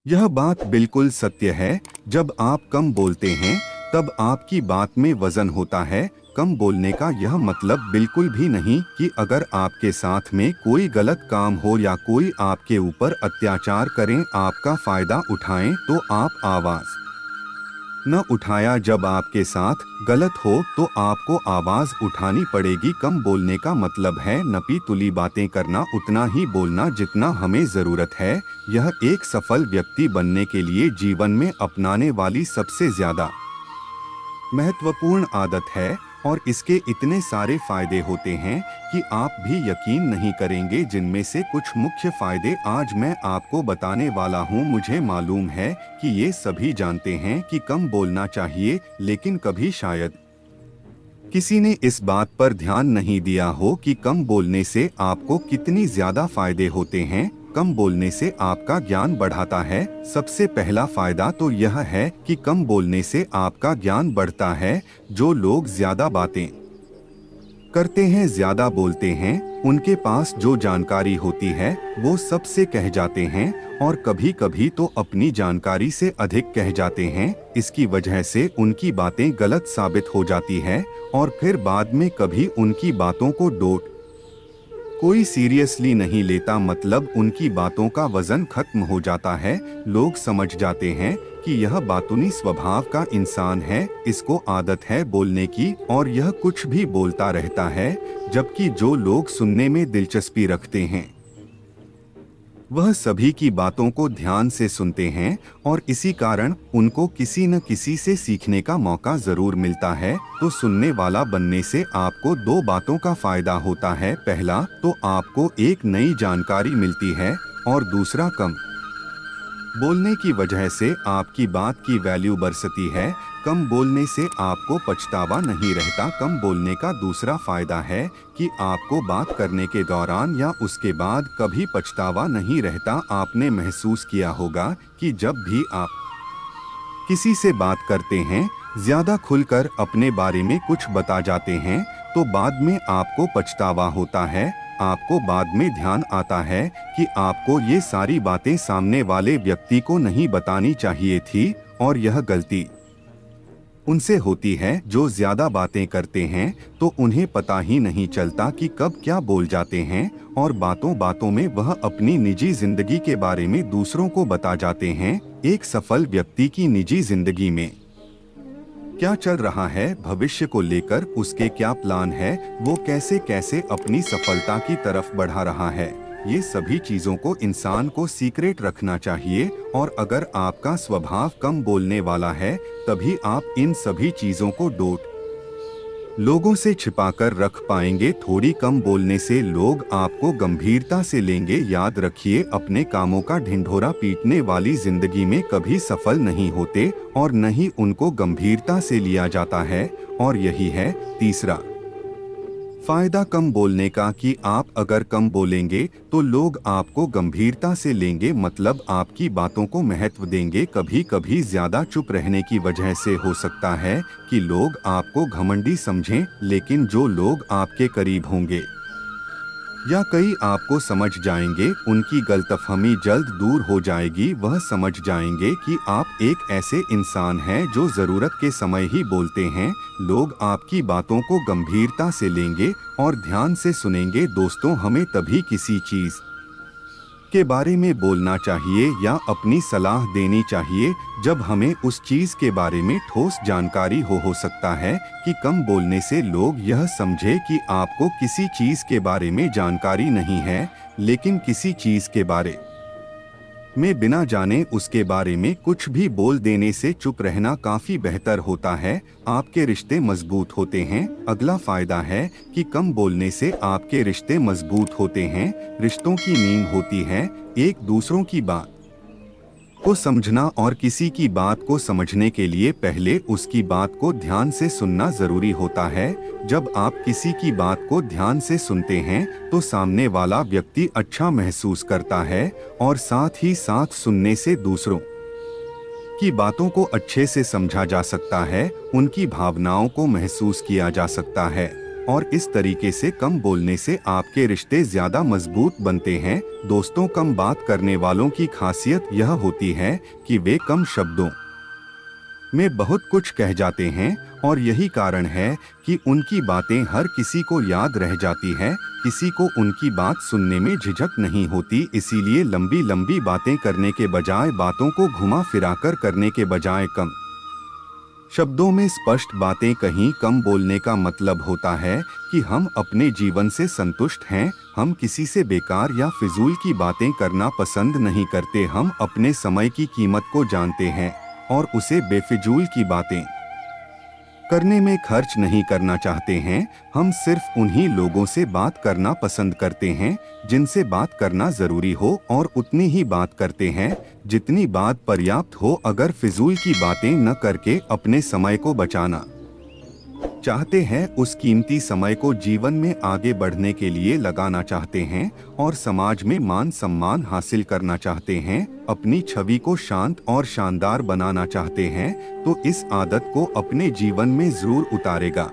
यह बात बिल्कुल सत्य है। जब आप कम बोलते हैं तब आपकी बात में वजन होता है। कम बोलने का यह मतलब बिल्कुल भी नहीं कि अगर आपके साथ में कोई गलत काम हो या कोई आपके ऊपर अत्याचार करें, आपका फायदा उठाएं तो आप आवाज न उठाया। जब आपके साथ गलत हो तो आपको आवाज उठानी पड़ेगी। कम बोलने का मतलब है नपी तुली बातें करना, उतना ही बोलना जितना हमें जरूरत है। यह एक सफल व्यक्ति बनने के लिए जीवन में अपनाने वाली सबसे ज्यादा महत्वपूर्ण आदत है और इसके इतने सारे फायदे होते हैं कि आप भी यकीन नहीं करेंगे। जिनमें से कुछ मुख्य फायदे आज मैं आपको बताने वाला हूं। मुझे मालूम है कि ये सभी जानते हैं कि कम बोलना चाहिए, लेकिन कभी शायद किसी ने इस बात पर ध्यान नहीं दिया हो कि कम बोलने से आपको कितनी ज्यादा फायदे होते हैं। कम बोलने से आपका ज्ञान बढ़ाता है। सबसे पहला फायदा तो यह है कि कम बोलने से आपका ज्ञान बढ़ता है। जो लोग ज्यादा बातें करते हैं, ज्यादा बोलते हैं, उनके पास जो जानकारी होती है वो सबसे कह जाते हैं और कभी कभी तो अपनी जानकारी से अधिक कह जाते हैं। इसकी वजह से उनकी बातें गलत साबित हो जाती है और फिर बाद में कभी उनकी बातों को कोई सीरियसली नहीं लेता। मतलब उनकी बातों का वजन खत्म हो जाता है। लोग समझ जाते हैं कि यह बातूनी स्वभाव का इंसान है, इसको आदत है बोलने की और यह कुछ भी बोलता रहता है। जबकि जो लोग सुनने में दिलचस्पी रखते हैं वह सभी की बातों को ध्यान से सुनते हैं और इसी कारण उनको किसी न किसी से सीखने का मौका जरूर मिलता है। तो सुनने वाला बनने से आपको दो बातों का फायदा होता है। पहला तो आपको एक नई जानकारी मिलती है और दूसरा कम बोलने की वजह से आपकी बात की वैल्यू बढ़ती है। कम बोलने से आपको पछतावा नहीं रहता। कम बोलने का दूसरा फायदा है कि आपको बात करने के दौरान या उसके बाद कभी पछतावा नहीं रहता। आपने महसूस किया होगा कि जब भी आप किसी से बात करते हैं, ज्यादा खुलकर अपने बारे में कुछ बता जाते हैं, तो बाद में आपको पछतावा होता है। आपको बाद में ध्यान आता है कि आपको ये सारी बातें सामने वाले व्यक्ति को नहीं बतानी चाहिए थी और यह गलती उनसे होती है जो ज्यादा बातें करते हैं। तो उन्हें पता ही नहीं चलता कि कब क्या बोल जाते हैं और बातों बातों में वह अपनी निजी जिंदगी के बारे में दूसरों को बता जाते हैं। एक सफल व्यक्ति की निजी जिंदगी में क्या चल रहा है, भविष्य को लेकर उसके क्या प्लान है, वो कैसे कैसे अपनी सफलता की तरफ बढ़ा रहा है, ये सभी चीजों को इंसान को सीक्रेट रखना चाहिए। और अगर आपका स्वभाव कम बोलने वाला है तभी आप इन सभी चीजों को लोगों से छिपाकर रख पाएंगे। थोड़ी कम बोलने से लोग आपको गंभीरता से लेंगे। याद रखिए, अपने कामों का ढिंढोरा पीटने वाली जिंदगी में कभी सफल नहीं होते और न ही उनको गंभीरता से लिया जाता है। और यही है तीसरा फायदा कम बोलने का कि आप अगर कम बोलेंगे तो लोग आपको गंभीरता से लेंगे, मतलब आपकी बातों को महत्व देंगे। कभी कभी ज्यादा चुप रहने की वजह से हो सकता है कि लोग आपको घमंडी समझें, लेकिन जो लोग आपके करीब होंगे या कई आपको समझ जाएंगे, उनकी गलतफहमी जल्द दूर हो जाएगी। वह समझ जाएंगे कि आप एक ऐसे इंसान हैं जो जरूरत के समय ही बोलते हैं। लोग आपकी बातों को गंभीरता से लेंगे और ध्यान से सुनेंगे। दोस्तों, हमें तभी किसी चीज के बारे में बोलना चाहिए या अपनी सलाह देनी चाहिए जब हमें उस चीज के बारे में ठोस जानकारी हो सकता है कि कम बोलने से लोग यह समझे कि आपको किसी चीज के बारे में जानकारी नहीं है, लेकिन किसी चीज के बारे में बिना जाने उसके बारे में कुछ भी बोल देने से चुप रहना काफी बेहतर होता है। आपके रिश्ते मजबूत होते हैं। अगला फायदा है कि कम बोलने से आपके रिश्ते मजबूत होते हैं। रिश्तों की नींव होती है एक दूसरों की बात को समझना, और किसी की बात को समझने के लिए पहले उसकी बात को ध्यान से सुनना जरूरी होता है। जब आप किसी की बात को ध्यान से सुनते हैं तो सामने वाला व्यक्ति अच्छा महसूस करता है और साथ ही साथ सुनने से दूसरों की बातों को अच्छे से समझा जा सकता है, उनकी भावनाओं को महसूस किया जा सकता है। और इस तरीके से कम बोलने से आपके रिश्ते ज्यादा मजबूत बनते हैं। दोस्तों, कम बात करने वालों की खासियत यह होती है कि वे कम शब्दों में बहुत कुछ कह जाते हैं और यही कारण है कि उनकी बातें हर किसी को याद रह जाती है। किसी को उनकी बात सुनने में झिझक नहीं होती, इसीलिए लंबी लंबी बातें करने के बजाय, बातों को घुमा फिराकर करने के बजाय कम शब्दों में स्पष्ट बातें कहीं कम बोलने का मतलब होता है कि हम अपने जीवन से संतुष्ट हैं। हम किसी से बेकार या फिजूल की बातें करना पसंद नहीं करते। हम अपने समय की कीमत को जानते हैं और उसे बेफिजूल की बातें करने में खर्च नहीं करना चाहते हैं। हम सिर्फ उन्हीं लोगों से बात करना पसंद करते हैं जिनसे बात करना जरूरी हो और उतनी ही बात करते हैं जितनी बात पर्याप्त हो। अगर फिजूल की बातें न करके अपने समय को बचाना चाहते हैं, उस कीमती समय को जीवन में आगे बढ़ने के लिए लगाना चाहते हैं और समाज में मान सम्मान हासिल करना चाहते हैं, अपनी छवि को शांत और शानदार बनाना चाहते हैं, तो इस आदत को अपने जीवन में जरूर उतारेगा।